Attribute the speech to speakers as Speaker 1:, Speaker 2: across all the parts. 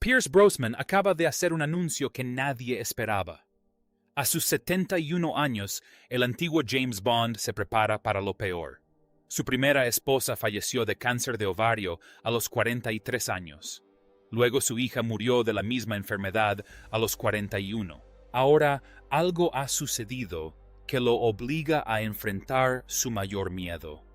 Speaker 1: Pierce Brosnan acaba de hacer un anuncio que nadie esperaba. A sus 71 años, el antiguo James Bond se prepara para lo peor. Su primera esposa falleció de cáncer de ovario a los 43 años. Luego su hija murió de la misma enfermedad a los 41. Ahora algo ha sucedido que lo obliga a enfrentar su mayor miedo.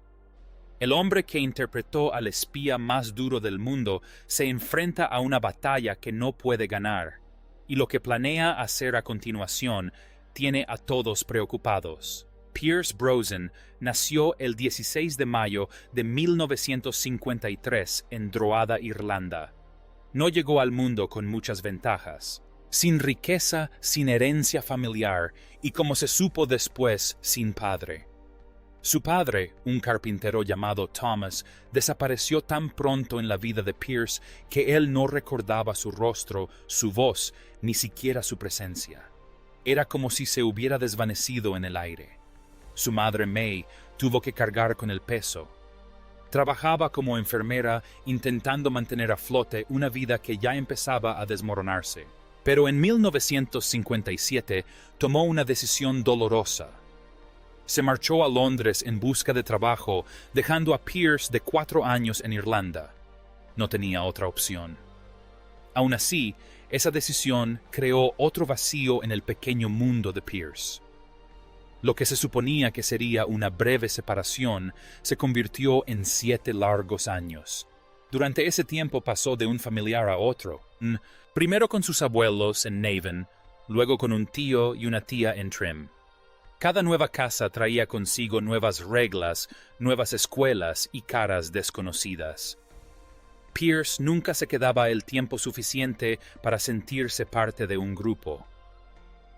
Speaker 1: El hombre que interpretó al espía más duro del mundo se enfrenta a una batalla que no puede ganar, y lo que planea hacer a continuación tiene a todos preocupados. Pierce Brosnan nació el 16 de mayo de 1953 en Drogheda, Irlanda. No llegó al mundo con muchas ventajas. Sin riqueza, sin herencia familiar y, como se supo después, sin padre. Su padre, un carpintero llamado Thomas, desapareció tan pronto en la vida de Pierce que él no recordaba su rostro, su voz, ni siquiera su presencia. Era como si se hubiera desvanecido en el aire. Su madre May tuvo que cargar con el peso. Trabajaba como enfermera intentando mantener a flote una vida que ya empezaba a desmoronarse. Pero en 1957 tomó una decisión dolorosa. Se marchó a Londres en busca de trabajo, dejando a Pierce de 4 años en Irlanda. No tenía otra opción. Aún así, esa decisión creó otro vacío en el pequeño mundo de Pierce. Lo que se suponía que sería una breve separación se convirtió en 7 largos años. Durante ese tiempo pasó de un familiar a otro, primero con sus abuelos en Navan, luego con un tío y una tía en Trim. Cada nueva casa traía consigo nuevas reglas, nuevas escuelas y caras desconocidas. Pierce nunca se quedaba el tiempo suficiente para sentirse parte de un grupo.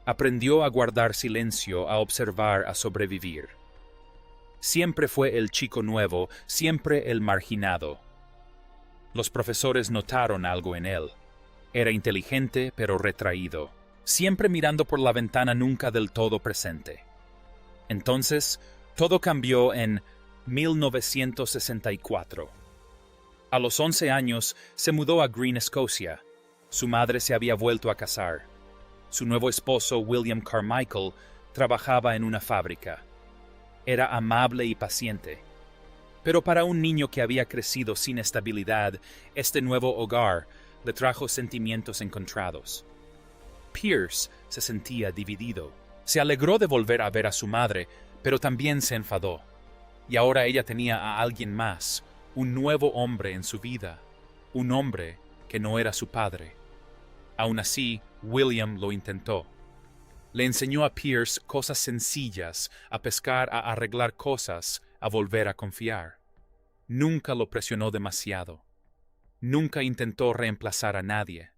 Speaker 1: Aprendió a guardar silencio, a observar, a sobrevivir. Siempre fue el chico nuevo, siempre el marginado. Los profesores notaron algo en él. Era inteligente, pero retraído, siempre mirando por la ventana, nunca del todo presente. Entonces, todo cambió en 1964. A los 11 años, se mudó a Green, Escocia. Su madre se había vuelto a casar. Su nuevo esposo, William Carmichael, trabajaba en una fábrica. Era amable y paciente. Pero para un niño que había crecido sin estabilidad, este nuevo hogar le trajo sentimientos encontrados. Pierce se sentía dividido. Se alegró de volver a ver a su madre, pero también se enfadó. Y ahora ella tenía a alguien más, un nuevo hombre en su vida, un hombre que no era su padre. Aún así, William lo intentó. Le enseñó a Pierce cosas sencillas, a pescar, a arreglar cosas, a volver a confiar. Nunca lo presionó demasiado. Nunca intentó reemplazar a nadie.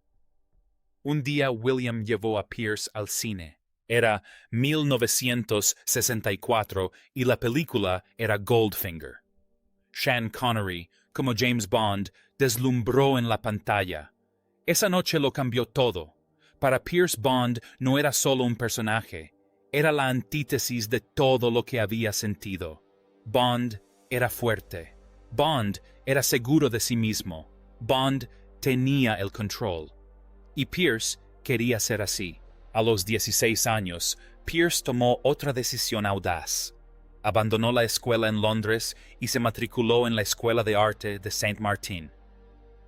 Speaker 1: Un día William llevó a Pierce al cine. Era 1964 y la película era Goldfinger. Sean Connery, como James Bond, deslumbró en la pantalla. Esa noche lo cambió todo. Para Pierce, Bond no era solo un personaje, era la antítesis de todo lo que había sentido. Bond era fuerte. Bond era seguro de sí mismo. Bond tenía el control. Y Pierce quería ser así. A los 16 años, Pierce tomó otra decisión audaz. Abandonó la escuela en Londres y se matriculó en la Escuela de Arte de Saint Martin.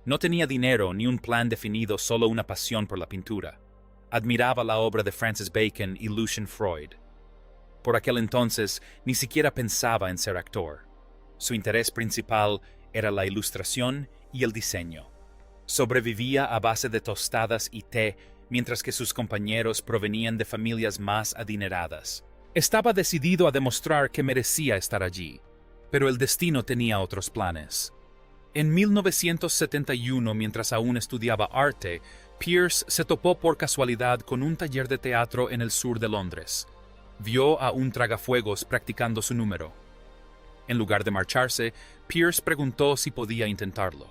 Speaker 1: No tenía dinero ni un plan definido, solo una pasión por la pintura. Admiraba la obra de Francis Bacon y Lucian Freud. Por aquel entonces, ni siquiera pensaba en ser actor. Su interés principal era la ilustración y el diseño. Sobrevivía a base de tostadas y té, mientras que sus compañeros provenían de familias más adineradas. Estaba decidido a demostrar que merecía estar allí, pero el destino tenía otros planes. En 1971, mientras aún estudiaba arte, Pierce se topó por casualidad con un taller de teatro en el sur de Londres. Vio a un tragafuegos practicando su número. En lugar de marcharse, Pierce preguntó si podía intentarlo.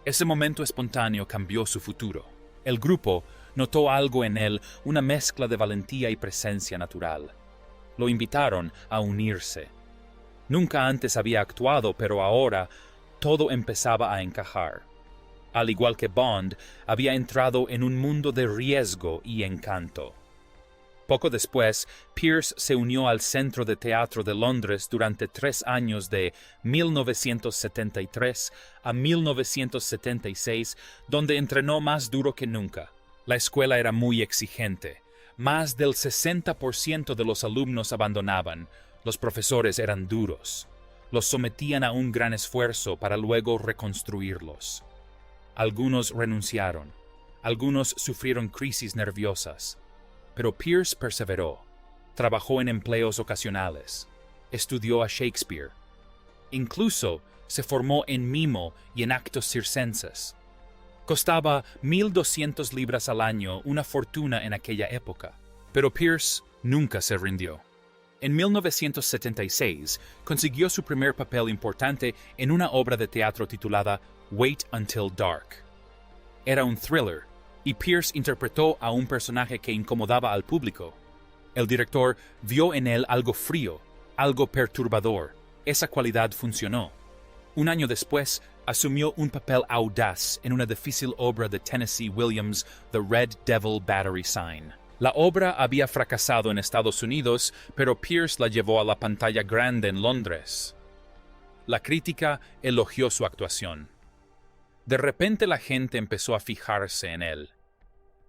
Speaker 1: Ese momento espontáneo cambió su futuro. El grupo notó algo en él, una mezcla de valentía y presencia natural. Lo invitaron a unirse. Nunca antes había actuado, pero ahora todo empezaba a encajar. al igual que Bond, había entrado en un mundo de riesgo y encanto. Poco después, Pierce se unió al Centro de Teatro de Londres durante 3 años de 1973 a 1976, donde entrenó más duro que nunca. La escuela era muy exigente. Más del 60% de los alumnos abandonaban. Los profesores eran duros. Los sometían a un gran esfuerzo para luego reconstruirlos. Algunos renunciaron. Algunos sufrieron crisis nerviosas. Pero Pierce perseveró. Trabajó en empleos ocasionales. Estudió a Shakespeare. Incluso se formó en mimo y en actos circenses. Costaba 1.200 libras al año, una fortuna en aquella época. Pero Pierce nunca se rindió. En 1976 consiguió su primer papel importante en una obra de teatro titulada Wait Until Dark. Era un thriller, y Pierce interpretó a un personaje que incomodaba al público. El director vio en él algo frío, algo perturbador. Esa cualidad funcionó. Un año después, asumió un papel audaz en una difícil obra de Tennessee Williams, The Red Devil Battery Sign. La obra había fracasado en Estados Unidos, pero Pierce la llevó a la pantalla grande en Londres. La crítica elogió su actuación. De repente la gente empezó a fijarse en él.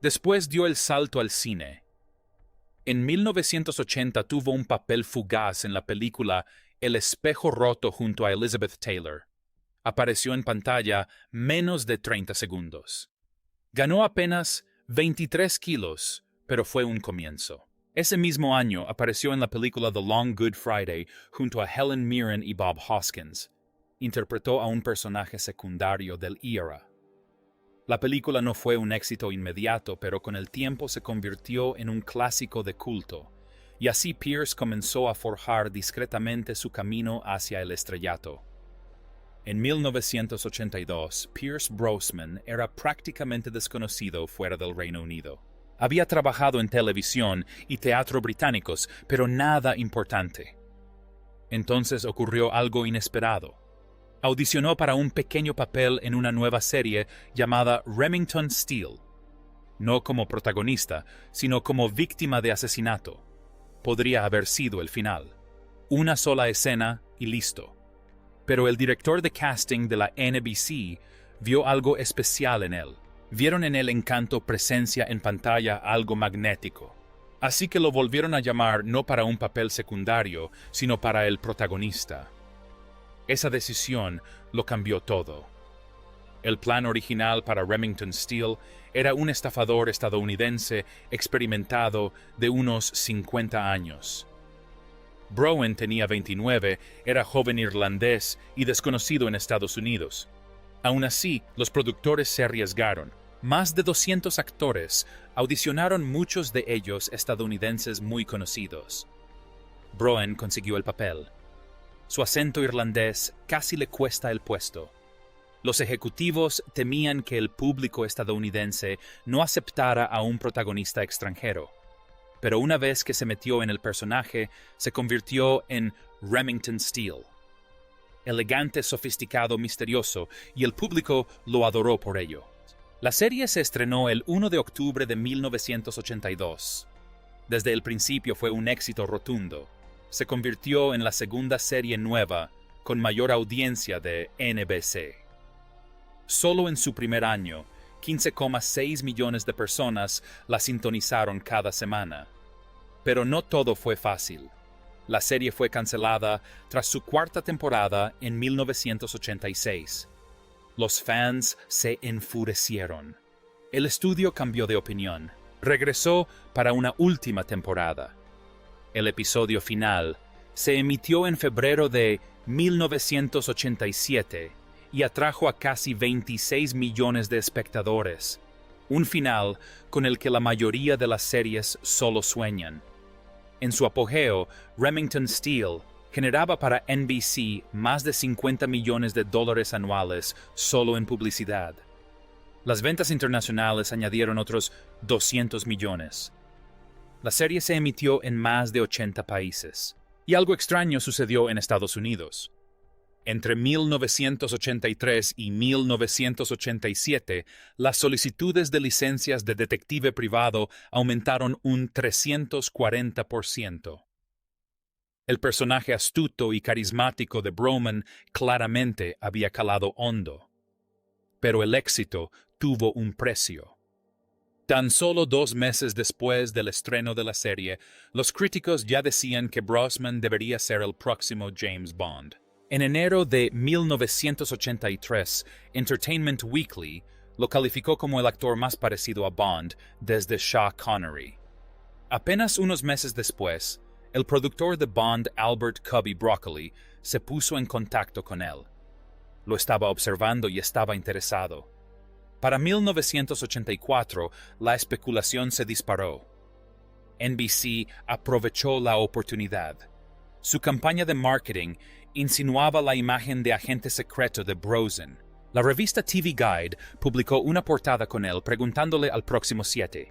Speaker 1: Después dio el salto al cine. En 1980 tuvo un papel fugaz en la película El espejo roto junto a Elizabeth Taylor. Apareció en pantalla menos de 30 segundos. Ganó apenas 23 kilos, pero fue un comienzo. Ese mismo año apareció en la película The Long Good Friday junto a Helen Mirren y Bob Hoskins. Interpretó a un personaje secundario del IRA. La película no fue un éxito inmediato, pero con el tiempo se convirtió en un clásico de culto, y así Pierce comenzó a forjar discretamente su camino hacia el estrellato. En 1982, Pierce Brosnan era prácticamente desconocido fuera del Reino Unido. Había trabajado en televisión y teatro británicos, pero nada importante. Entonces ocurrió algo inesperado. Audicionó para un pequeño papel en una nueva serie llamada Remington Steele. No como protagonista, sino como víctima de asesinato. Podría haber sido el final. Una sola escena y listo. Pero el director de casting de la NBC vio algo especial en él. Vieron en él encanto, presencia en pantalla, algo magnético. Así que lo volvieron a llamar no para un papel secundario, sino para el protagonista. Esa decisión lo cambió todo. El plan original para Remington Steele era un estafador estadounidense experimentado de unos 50 años. Browen tenía 29, era joven irlandés y desconocido en Estados Unidos. Aún así, los productores se arriesgaron. Más de 200 actores audicionaron, muchos de ellos estadounidenses muy conocidos. Browen consiguió el papel. Su acento irlandés casi le cuesta el puesto. Los ejecutivos temían que el público estadounidense no aceptara a un protagonista extranjero. Pero una vez que se metió en el personaje, se convirtió en Remington Steele. Elegante, sofisticado, misterioso, y el público lo adoró por ello. La serie se estrenó el 1 de octubre de 1982. Desde el principio fue un éxito rotundo. Se convirtió en la segunda serie nueva con mayor audiencia de NBC. Solo en su primer año, 15,6 millones de personas la sintonizaron cada semana. Pero no todo fue fácil. La serie fue cancelada tras su cuarta temporada en 1986. Los fans se enfurecieron. El estudio cambió de opinión. Regresó para una última temporada. El episodio final se emitió en febrero de 1987 y atrajo a casi 26 millones de espectadores. Un final con el que la mayoría de las series solo sueñan. En su apogeo, Remington Steele generaba para NBC más de $50 millones anuales solo en publicidad. Las ventas internacionales añadieron otros 200 millones. La serie se emitió en más de 80 países. Y algo extraño sucedió en Estados Unidos. Entre 1983 y 1987, las solicitudes de licencias de detective privado aumentaron un 340%. El personaje astuto y carismático de Broman claramente había calado hondo. Pero el éxito tuvo un precio. Tan solo 2 meses después del estreno de la serie, los críticos ya decían que Brosnan debería ser el próximo James Bond. En enero de 1983, Entertainment Weekly lo calificó como el actor más parecido a Bond desde Sean Connery. Apenas unos meses después, el productor de Bond, Albert Cubby Broccoli, se puso en contacto con él. Lo estaba observando y estaba interesado. Para 1984, la especulación se disparó. NBC aprovechó la oportunidad. Su campaña de marketing insinuaba la imagen de agente secreto de Brosnan. La revista TV Guide publicó una portada con él preguntándole al próximo 7.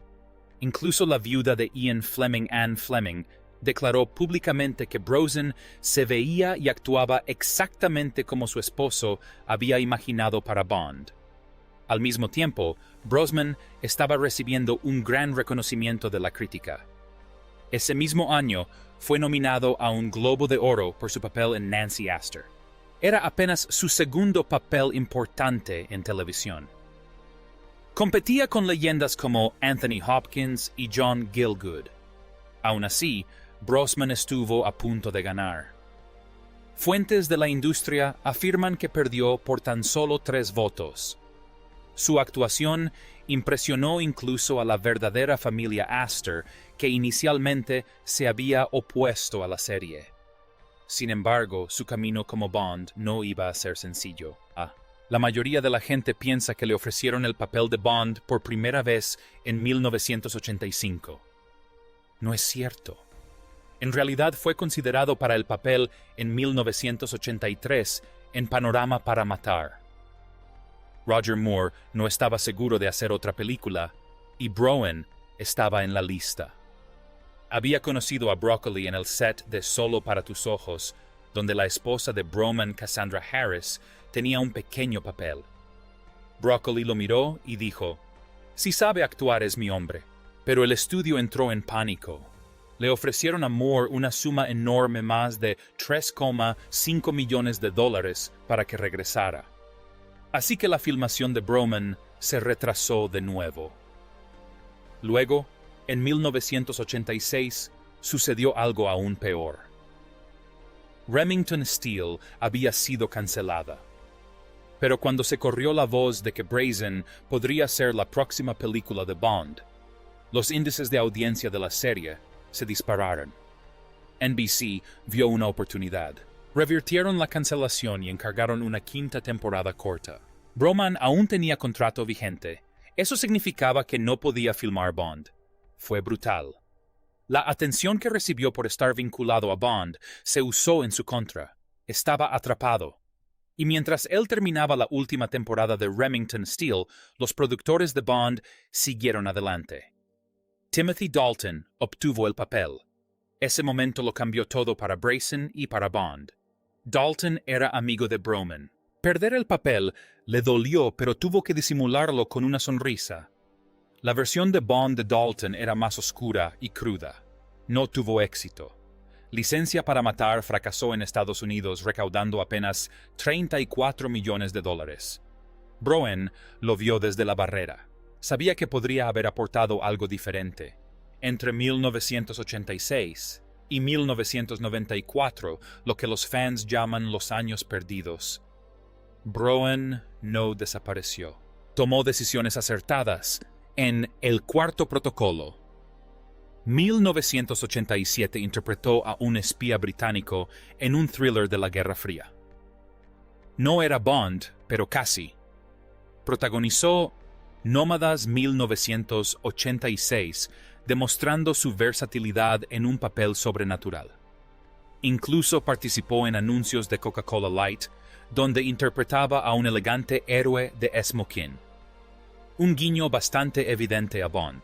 Speaker 1: Incluso la viuda de Ian Fleming, Anne Fleming, declaró públicamente que Brosnan se veía y actuaba exactamente como su esposo había imaginado para Bond. Al mismo tiempo, Brosnan estaba recibiendo un gran reconocimiento de la crítica. Ese mismo año, fue nominado a un Globo de Oro por su papel en Nancy Astor. Era apenas su segundo papel importante en televisión. Competía con leyendas como Anthony Hopkins y John Gielgud. Aún así, Brosnan estuvo a punto de ganar. Fuentes de la industria afirman que perdió por tan solo 3 votos. Su actuación impresionó incluso a la verdadera familia Astor, que inicialmente se había opuesto a la serie. Sin embargo, su camino como Bond no iba a ser sencillo. La mayoría de la gente piensa que le ofrecieron el papel de Bond por primera vez en 1985. No es cierto. En realidad fue considerado para el papel en 1983 en Panorama para Matar. Roger Moore no estaba seguro de hacer otra película, y Brosnan estaba en la lista. Había conocido a Broccoli en el set de Solo para tus ojos, donde la esposa de Brosnan, Cassandra Harris, tenía un pequeño papel. Broccoli lo miró y dijo: «Si sabe actuar es mi hombre». Pero el estudio entró en pánico. Le ofrecieron a Moore una suma enorme, más de $3,5 millones para que regresara. Así que la filmación de Brosnan se retrasó de nuevo. Luego, en 1986, sucedió algo aún peor. Remington Steele había sido cancelada. Pero cuando se corrió la voz de que Brosnan podría ser la próxima película de Bond, los índices de audiencia de la serie se dispararon. NBC vio una oportunidad. Revirtieron la cancelación y encargaron una 5ª temporada corta. Brosnan aún tenía contrato vigente. Eso significaba que no podía filmar Bond. Fue brutal. La atención que recibió por estar vinculado a Bond se usó en su contra. Estaba atrapado. Y mientras él terminaba la última temporada de Remington Steele, los productores de Bond siguieron adelante. Timothy Dalton obtuvo el papel. Ese momento lo cambió todo para Brosnan y para Bond. Dalton era amigo de Brosnan. Perder el papel le dolió, pero tuvo que disimularlo con una sonrisa. La versión de Bond de Dalton era más oscura y cruda. No tuvo éxito. Licencia para Matar fracasó en Estados Unidos, recaudando apenas $34 millones. Brosnan lo vio desde la barrera. Sabía que podría haber aportado algo diferente. Entre 1986 y 1994, lo que los fans llaman los años perdidos, Brosnan no desapareció. Tomó decisiones acertadas en El Cuarto Protocolo. 1987 interpretó a un espía británico en un thriller de la Guerra Fría. No era Bond, pero casi. Protagonizó Nómadas 1986, demostrando su versatilidad en un papel sobrenatural. Incluso participó en anuncios de Coca-Cola Light, donde interpretaba a un elegante héroe de smoking. Un guiño bastante evidente a Bond.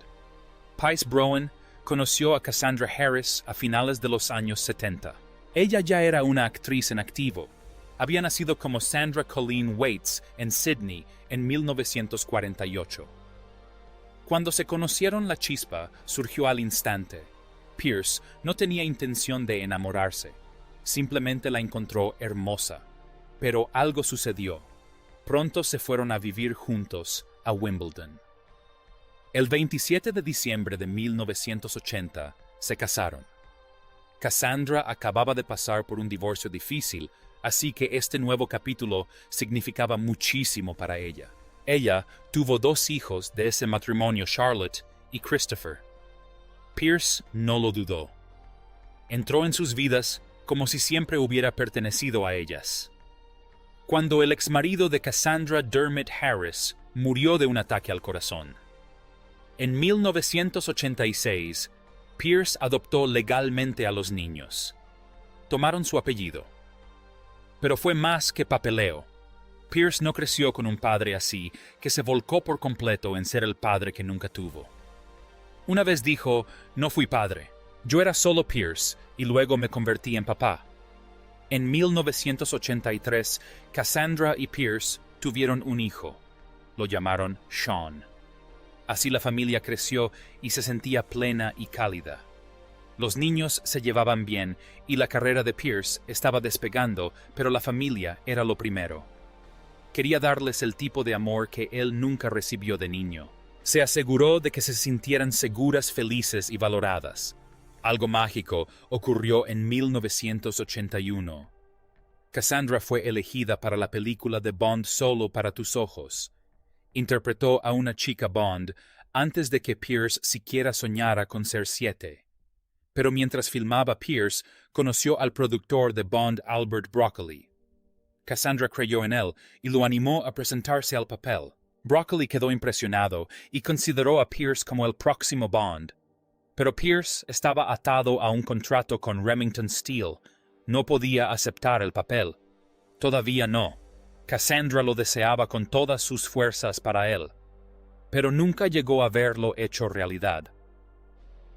Speaker 1: Pierce Brosnan conoció a Cassandra Harris a finales de los años 70. Ella ya era una actriz en activo. Había nacido como Sandra Colleen Waits en Sydney en 1948. Cuando se conocieron, la chispa surgió al instante. Pierce no tenía intención de enamorarse, simplemente la encontró hermosa. Pero algo sucedió. Pronto se fueron a vivir juntos a Wimbledon. El 27 de diciembre de 1980 se casaron. Cassandra acababa de pasar por un divorcio difícil, así que este nuevo capítulo significaba muchísimo para ella. Ella tuvo 2 hijos de ese matrimonio, Charlotte y Christopher. Pierce no lo dudó. Entró en sus vidas como si siempre hubiera pertenecido a ellas. Cuando el exmarido de Cassandra, Dermot Harris, murió de un ataque al corazón. En 1986, Pierce adoptó legalmente a los niños. Tomaron su apellido. Pero fue más que papeleo. Pierce no creció con un padre así, que se volcó por completo en ser el padre que nunca tuvo. Una vez dijo, no fui padre, yo era solo Pierce y luego me convertí en papá. En 1983, Cassandra y Pierce tuvieron un hijo. Lo llamaron Sean. Así la familia creció y se sentía plena y cálida. Los niños se llevaban bien y la carrera de Pierce estaba despegando, pero la familia era lo primero. Quería darles el tipo de amor que él nunca recibió de niño. Se aseguró de que se sintieran seguras, felices y valoradas. Algo mágico ocurrió en 1981. Cassandra fue elegida para la película de Bond Solo para tus ojos. Interpretó a una chica Bond antes de que Pierce siquiera soñara con ser 7. Pero mientras filmaba, Pierce conoció al productor de Bond, Albert Broccoli. Cassandra creyó en él y lo animó a presentarse al papel. Broccoli quedó impresionado y consideró a Pierce como el próximo Bond. Pero Pierce estaba atado a un contrato con Remington Steele. No podía aceptar el papel. Todavía no. Cassandra lo deseaba con todas sus fuerzas para él. Pero nunca llegó a verlo hecho realidad.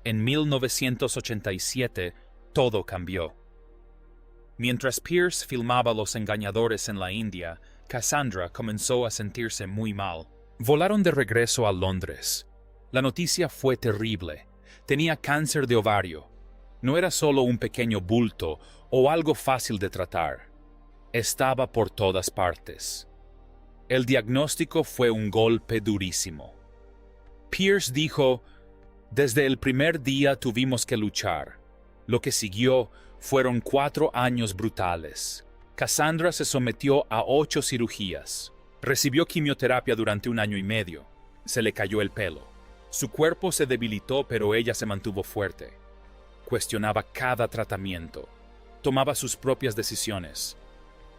Speaker 1: En 1987, todo cambió. Mientras Pierce filmaba Los Engañadores en la India, Cassandra comenzó a sentirse muy mal. Volaron de regreso a Londres. La noticia fue terrible. Tenía cáncer de ovario. No era solo un pequeño bulto o algo fácil de tratar. Estaba por todas partes. El diagnóstico fue un golpe durísimo. Pierce dijo, desde el primer día tuvimos que luchar. Lo que siguió fueron 4 años brutales. Cassandra se sometió a 8 cirugías. Recibió quimioterapia durante 1 año y medio. Se le cayó el pelo. Su cuerpo se debilitó, pero ella se mantuvo fuerte. Cuestionaba cada tratamiento. Tomaba sus propias decisiones.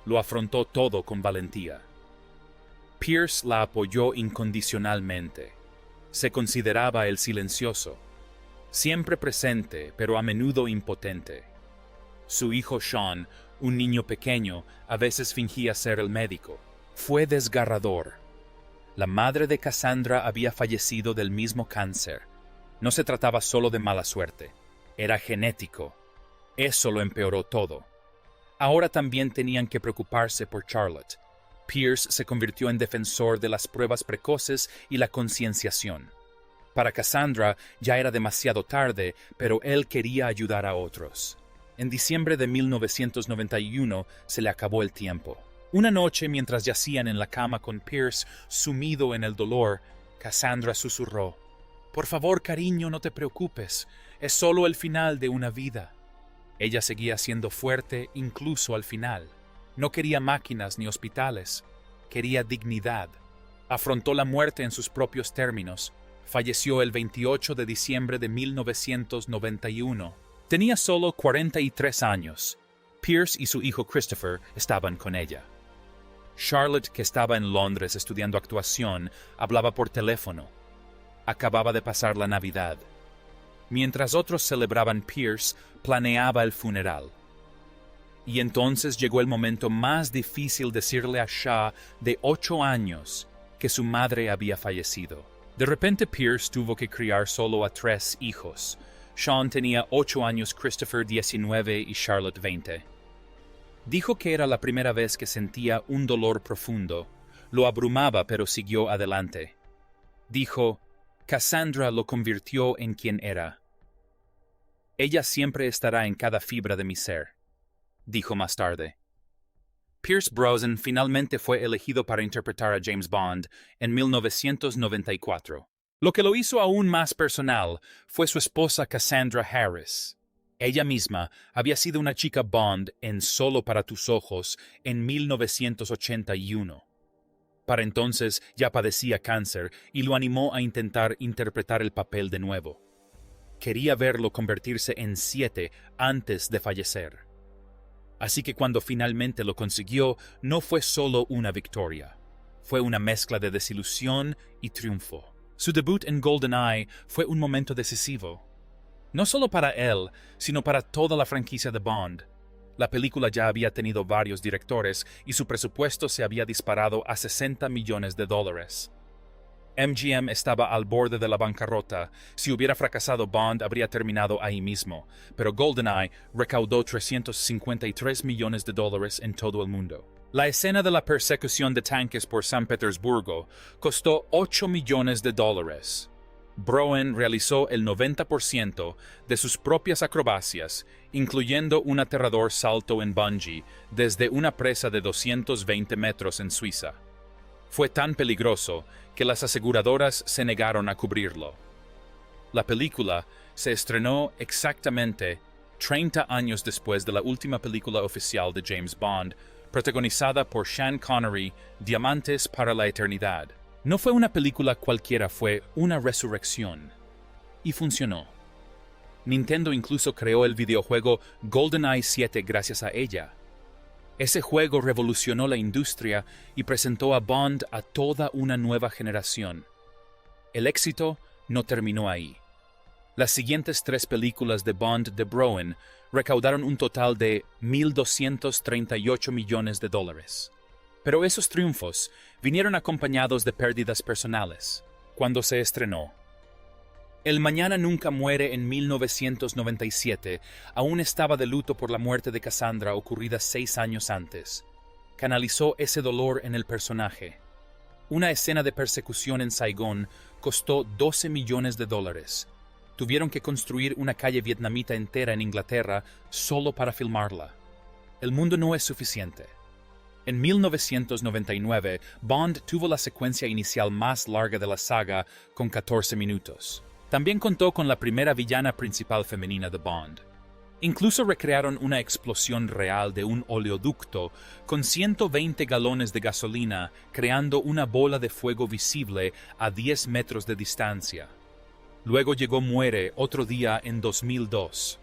Speaker 1: Lo afrontó todo con valentía. Pierce la apoyó incondicionalmente. Se consideraba el silencioso, siempre presente, pero a menudo impotente. Su hijo Sean, un niño pequeño, a veces fingía ser el médico. Fue desgarrador. La madre de Cassandra había fallecido del mismo cáncer. No se trataba solo de mala suerte, era genético. Eso lo empeoró todo. Ahora también tenían que preocuparse por Charlotte. Pierce se convirtió en defensor de las pruebas precoces y la concienciación. Para Cassandra ya era demasiado tarde, pero él quería ayudar a otros. En diciembre de 1991 se le acabó el tiempo. Una noche, mientras yacían en la cama con Pierce sumido en el dolor, Cassandra susurró: «Por favor, cariño, no te preocupes. Es solo el final de una vida». Ella seguía siendo fuerte incluso al final. No quería máquinas ni hospitales. Quería dignidad. Afrontó la muerte en sus propios términos. Falleció el 28 de diciembre de 1991. Tenía solo 43 años. Pierce y su hijo Christopher estaban con ella. Charlotte, que estaba en Londres estudiando actuación, hablaba por teléfono. Acababa de pasar la Navidad. Mientras otros celebraban, Pierce planeaba el funeral. Y entonces llegó el momento más difícil: decirle a Shah, de 8 años, que su madre había fallecido. De repente Pierce tuvo que criar solo a 3 hijos. Sean tenía 8 años, Christopher 19 y Charlotte 20. Dijo que era la primera vez que sentía un dolor profundo. Lo abrumaba, pero siguió adelante. Dijo, Cassandra lo convirtió en quien era. Ella siempre estará en cada fibra de mi ser, dijo más tarde. Pierce Brosnan finalmente fue elegido para interpretar a James Bond en 1994. Lo que lo hizo aún más personal fue su esposa Cassandra Harris. Ella misma había sido una chica Bond en Solo para tus ojos en 1981. Para entonces ya padecía cáncer y lo animó a intentar interpretar el papel de nuevo. Quería verlo convertirse en 7 antes de fallecer. Así que cuando finalmente lo consiguió, no fue solo una victoria. Fue una mezcla de desilusión y triunfo. Su debut en GoldenEye fue un momento decisivo. No solo para él, sino para toda la franquicia de Bond. La película ya había tenido varios directores y su presupuesto se había disparado a $60 millones. MGM estaba al borde de la bancarrota. Si hubiera fracasado, Bond habría terminado ahí mismo, pero GoldenEye recaudó $353 millones en todo el mundo. La escena de la persecución de tanques por San Petersburgo costó $8 millones. Brosnan realizó el 90% de sus propias acrobacias, incluyendo un aterrador salto en bungee desde una presa de 220 metros en Suiza. Fue tan peligroso que las aseguradoras se negaron a cubrirlo. La película se estrenó exactamente 30 años después de la última película oficial de James Bond, protagonizada por Sean Connery, Diamantes para la Eternidad. No fue una película cualquiera, fue una resurrección. Y funcionó. Nintendo incluso creó el videojuego GoldenEye 7 gracias a ella. Ese juego revolucionó la industria y presentó a Bond a toda una nueva generación. El éxito no terminó ahí. Las siguientes 3 películas de Bond de Brosnan recaudaron un total de $1.238 millones. Pero esos triunfos vinieron acompañados de pérdidas personales. Cuando se estrenó, El Mañana Nunca Muere en 1997 aún estaba de luto por la muerte de Cassandra ocurrida 6 años antes. Canalizó ese dolor en el personaje. Una escena de persecución en Saigón costó $12 millones. Tuvieron que construir una calle vietnamita entera en Inglaterra solo para filmarla. El mundo no es suficiente. En 1999, Bond tuvo la secuencia inicial más larga de la saga, con 14 minutos. También contó con la primera villana principal femenina de Bond. Incluso recrearon una explosión real de un oleoducto con 120 galones de gasolina, creando una bola de fuego visible a 10 metros de distancia. Luego llegó Muere otro día en 2002.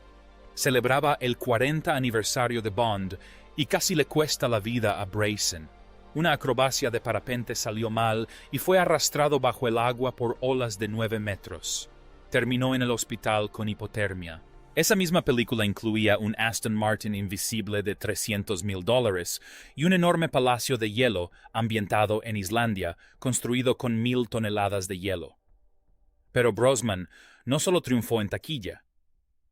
Speaker 1: Celebraba el 40 aniversario de Bond y casi le cuesta la vida a Brosnan. Una acrobacia de parapente salió mal y fue arrastrado bajo el agua por olas de 9 metros. Terminó en el hospital con hipotermia. Esa misma película incluía un Aston Martin invisible de $300,000 y un enorme palacio de hielo ambientado en Islandia, construido con 1,000 toneladas de hielo. Pero Brosnan no solo triunfó en taquilla.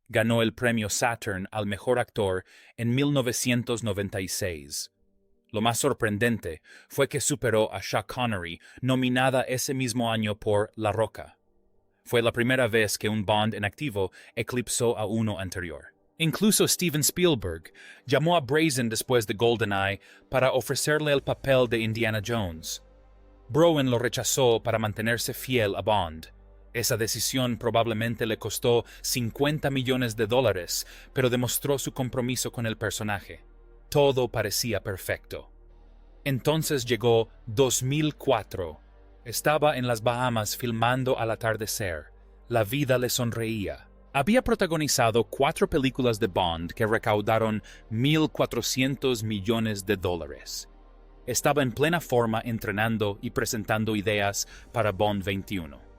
Speaker 1: Ganó el premio Saturn al mejor actor en 1996. Lo más sorprendente fue que superó a Sean Connery, nominada ese mismo año por La Roca. Fue la primera vez que un Bond en activo eclipsó a uno anterior. Incluso Steven Spielberg llamó a Brosnan después de GoldenEye para ofrecerle el papel de Indiana Jones. Brosnan lo rechazó para mantenerse fiel a Bond. Esa decisión probablemente le costó $50 millones, pero demostró su compromiso con el personaje. Todo parecía perfecto. Entonces llegó 2004. Estaba en las Bahamas filmando al atardecer. La vida le sonreía. Había protagonizado 4 películas de Bond que recaudaron $1.400 millones. Estaba en plena forma entrenando y presentando ideas para Bond 21.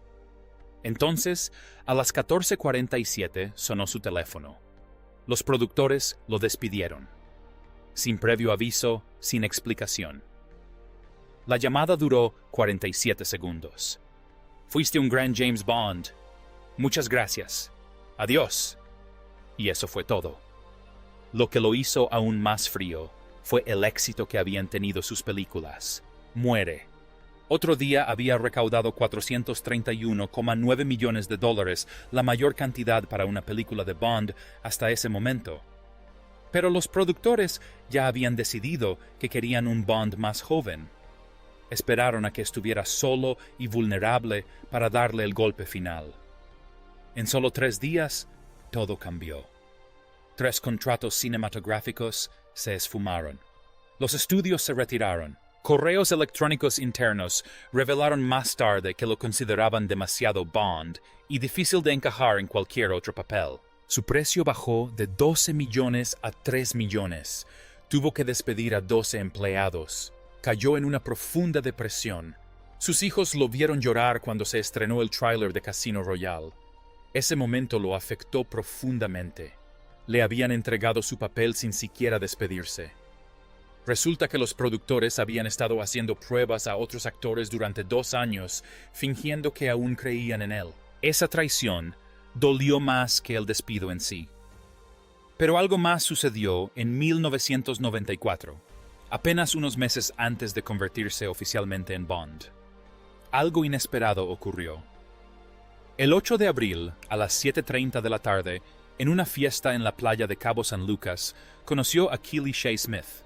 Speaker 1: Entonces, a las 14:47 sonó su teléfono. Los productores lo despidieron. Sin previo aviso, sin explicación. La llamada duró 47 segundos. Fuiste un gran James Bond. Muchas gracias. Adiós. Y eso fue todo. Lo que lo hizo aún más frío fue el éxito que habían tenido sus películas. Muere. Otro día había recaudado $431,9 millones, la mayor cantidad para una película de Bond hasta ese momento. Pero los productores ya habían decidido que querían un Bond más joven. Esperaron a que estuviera solo y vulnerable para darle el golpe final. En solo 3 días, todo cambió. 3 contratos cinematográficos se esfumaron. Los estudios se retiraron. Correos electrónicos internos revelaron más tarde que lo consideraban demasiado Bond y difícil de encajar en cualquier otro papel. Su precio bajó de 12 millones a 3 millones. Tuvo que despedir a 12 empleados. Cayó en una profunda depresión. Sus hijos lo vieron llorar cuando se estrenó el tráiler de Casino Royale. Ese momento lo afectó profundamente. Le habían entregado su papel sin siquiera despedirse. Resulta que los productores habían estado haciendo pruebas a otros actores durante 2 años, fingiendo que aún creían en él. Esa traición dolió más que el despido en sí. Pero algo más sucedió en 1994, apenas unos meses antes de convertirse oficialmente en Bond. Algo inesperado ocurrió. El 8 de abril, a las 7:30 de la tarde, en una fiesta en la playa de Cabo San Lucas, conoció a Keely Shea Smith.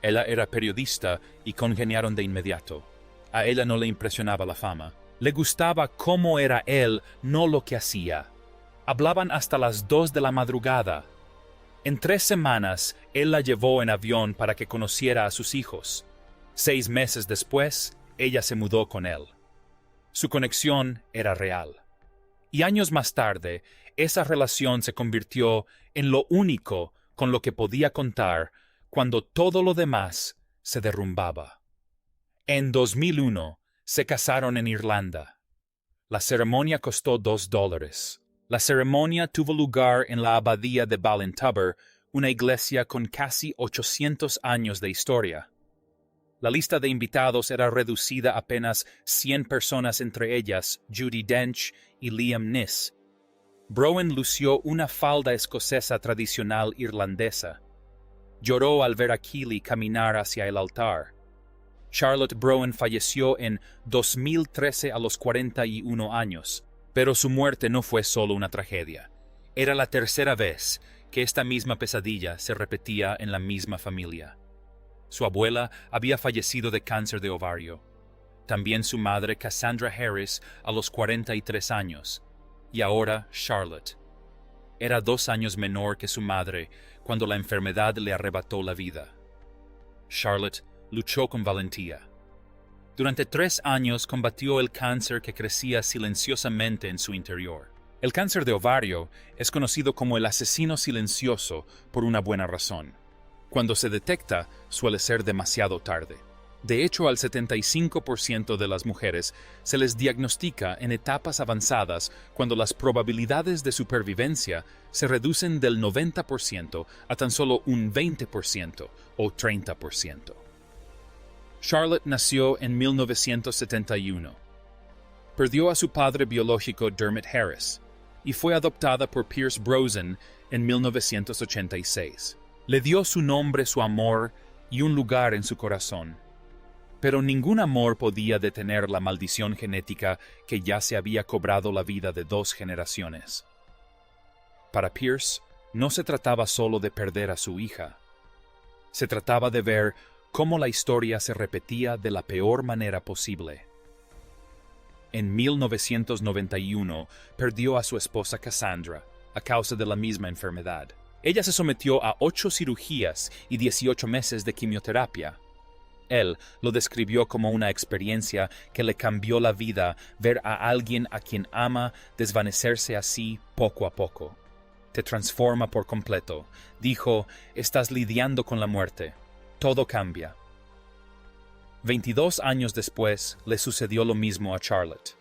Speaker 1: Ella era periodista y congeniaron de inmediato. A ella no le impresionaba la fama. Le gustaba cómo era él, no lo que hacía. Hablaban hasta las 2 de la madrugada. En 3 semanas, él la llevó en avión para que conociera a sus hijos. 6 meses después, ella se mudó con él. Su conexión era real. Y años más tarde, esa relación se convirtió en lo único con lo que podía contar cuando todo lo demás se derrumbaba. En 2001, se casaron en Irlanda. La ceremonia costó $2. La ceremonia tuvo lugar en la abadía de Ballintubber, una iglesia con casi 800 años de historia. La lista de invitados era reducida a apenas 100 personas, entre ellas Judi Dench y Liam Neeson. Broen lució una falda escocesa tradicional irlandesa. Lloró al ver a Keely caminar hacia el altar. Charlotte Broen falleció en 2013 a los 41 años, pero su muerte no fue solo una tragedia. Era la tercera vez que esta misma pesadilla se repetía en la misma familia. Su abuela había fallecido de cáncer de ovario. También su madre, Cassandra Harris, a los 43 años. Y ahora Charlotte. Era 2 años menor que su madre cuando la enfermedad le arrebató la vida. Charlotte luchó con valentía. Durante 3 años combatió el cáncer que crecía silenciosamente en su interior. El cáncer de ovario es conocido como el asesino silencioso por una buena razón. Cuando se detecta, suele ser demasiado tarde. De hecho, al 75% de las mujeres se les diagnostica en etapas avanzadas cuando las probabilidades de supervivencia se reducen del 90% a tan solo un 20% o 30%. Charlotte nació en 1971. Perdió a su padre biológico Dermot Harris y fue adoptada por Pierce Brosnan en 1986. Le dio su nombre, su amor y un lugar en su corazón. Pero ningún amor podía detener la maldición genética que ya se había cobrado la vida de 2 generaciones. Para Pierce, no se trataba solo de perder a su hija. Se trataba de ver cómo la historia se repetía de la peor manera posible. En 1991 perdió a su esposa Cassandra a causa de la misma enfermedad. Ella se sometió a 8 cirugías y 18 meses de quimioterapia. Él lo describió como una experiencia que le cambió la vida ver a alguien a quien ama desvanecerse así poco a poco. Te transforma por completo. Dijo, estás lidiando con la muerte. Todo cambia. 22 años después, le sucedió lo mismo a Charlotte.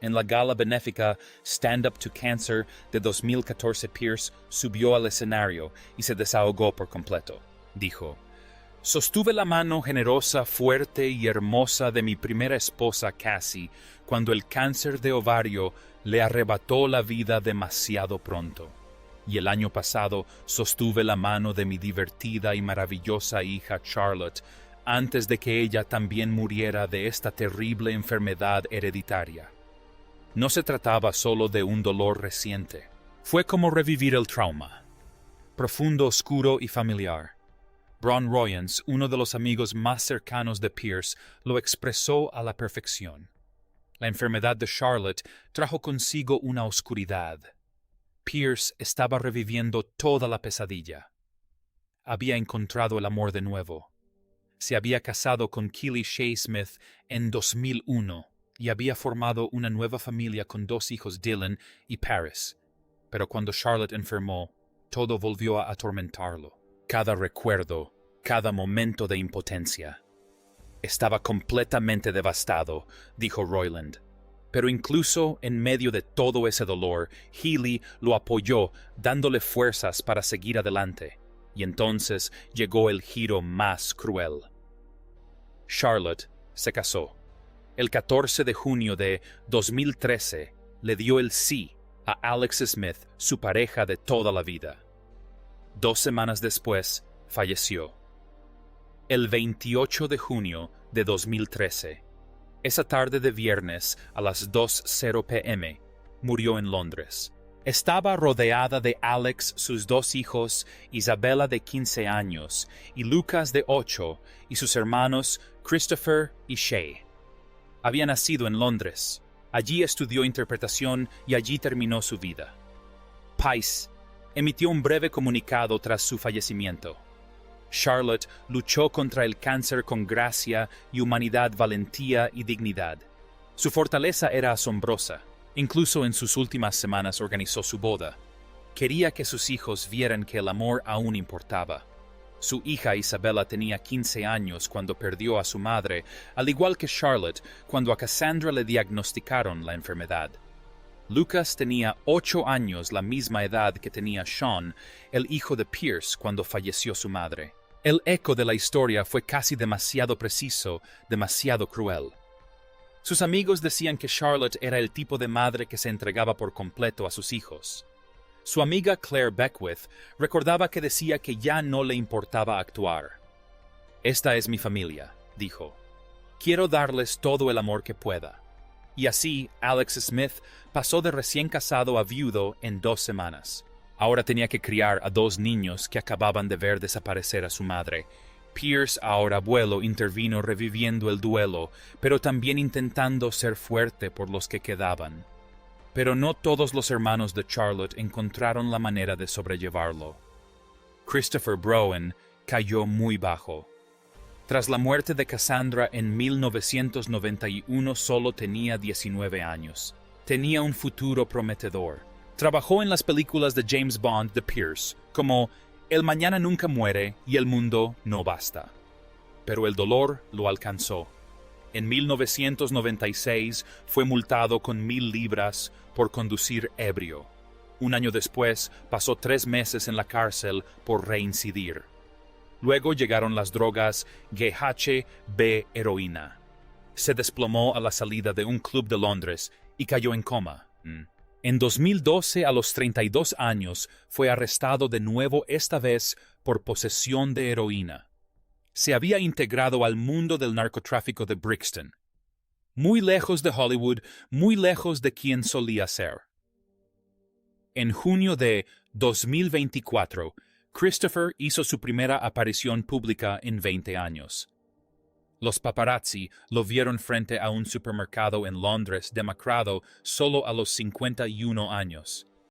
Speaker 1: En la gala benéfica Stand Up to Cancer de 2014, Pierce subió al escenario y se desahogó por completo. Dijo, sostuve la mano generosa, fuerte y hermosa de mi primera esposa Cassie cuando el cáncer de ovario le arrebató la vida demasiado pronto. y el año pasado sostuve la mano de mi divertida y maravillosa hija Charlotte antes de que ella también muriera de esta terrible enfermedad hereditaria. No se trataba solo de un dolor reciente. Fue como revivir el trauma. Profundo, oscuro y familiar. Bron Royans, uno de los amigos más cercanos de Pierce, lo expresó a la perfección. La enfermedad de Charlotte trajo consigo una oscuridad. Pierce estaba reviviendo toda la pesadilla. Había encontrado el amor de nuevo. Se había casado con Keely Shea Smith en 2001 y había formado una nueva familia con 2 hijos, Dylan y Paris. Pero cuando Charlotte enfermó, todo volvió a atormentarlo. Cada recuerdo, cada momento de impotencia. Estaba completamente devastado, dijo Roiland. Pero incluso en medio de todo ese dolor, Healy lo apoyó, dándole fuerzas para seguir adelante. Y entonces llegó el giro más cruel. Charlotte se casó. El 14 de junio de 2013 le dio el sí a Alex Smith, su pareja de toda la vida. 2 semanas después, falleció. El 28 de junio de 2013, esa tarde de viernes a las 2:00 p.m., murió en Londres. Estaba rodeada de Alex, sus 2 hijos, Isabella de 15 años y Lucas de 8, y sus hermanos Christopher y Shay. Había nacido en Londres. Allí estudió interpretación y allí terminó su vida. Pais emitió un breve comunicado tras su fallecimiento. Charlotte luchó contra el cáncer con gracia y humanidad, valentía y dignidad. Su fortaleza era asombrosa. Incluso en sus últimas semanas organizó su boda. Quería que sus hijos vieran que el amor aún importaba. Su hija Isabella tenía 15 años cuando perdió a su madre, al igual que Charlotte cuando a Cassandra le diagnosticaron la enfermedad. Lucas tenía 8 años, la misma edad que tenía Sean, el hijo de Pierce, cuando falleció su madre. El eco de la historia fue casi demasiado preciso, demasiado cruel. Sus amigos decían que Charlotte era el tipo de madre que se entregaba por completo a sus hijos. Su amiga Claire Beckwith recordaba que decía que ya no le importaba actuar. «Esta es mi familia», dijo. «Quiero darles todo el amor que pueda». Y así, Alex Smith pasó de recién casado a viudo en 2 semanas. Ahora tenía que criar a 2 niños que acababan de ver desaparecer a su madre. Pierce, ahora abuelo, intervino reviviendo el duelo, pero también intentando ser fuerte por los que quedaban. Pero no todos los hermanos de Charlotte encontraron la manera de sobrellevarlo. Christopher Browen cayó muy bajo. Tras la muerte de Cassandra en 1991 solo tenía 19 años. Tenía un futuro prometedor. Trabajó en las películas de James Bond de Pierce, como El mañana nunca muere y El mundo no basta. Pero el dolor lo alcanzó. En 1996 fue multado con 1,000 libras por conducir ebrio. Un año después pasó 3 meses en la cárcel por reincidir. Luego llegaron las drogas GHB heroína. Se desplomó a la salida de un club de Londres y cayó en coma. En 2012, a los 32 años, fue arrestado de nuevo, esta vez por posesión de heroína. Se había integrado al mundo del narcotráfico de Brixton. Muy lejos de Hollywood, muy lejos de quien solía ser. En junio de 2024, Christopher hizo su primera aparición pública en 20 años. Los paparazzi lo vieron frente a un supermercado en Londres demacrado solo a los 51 años.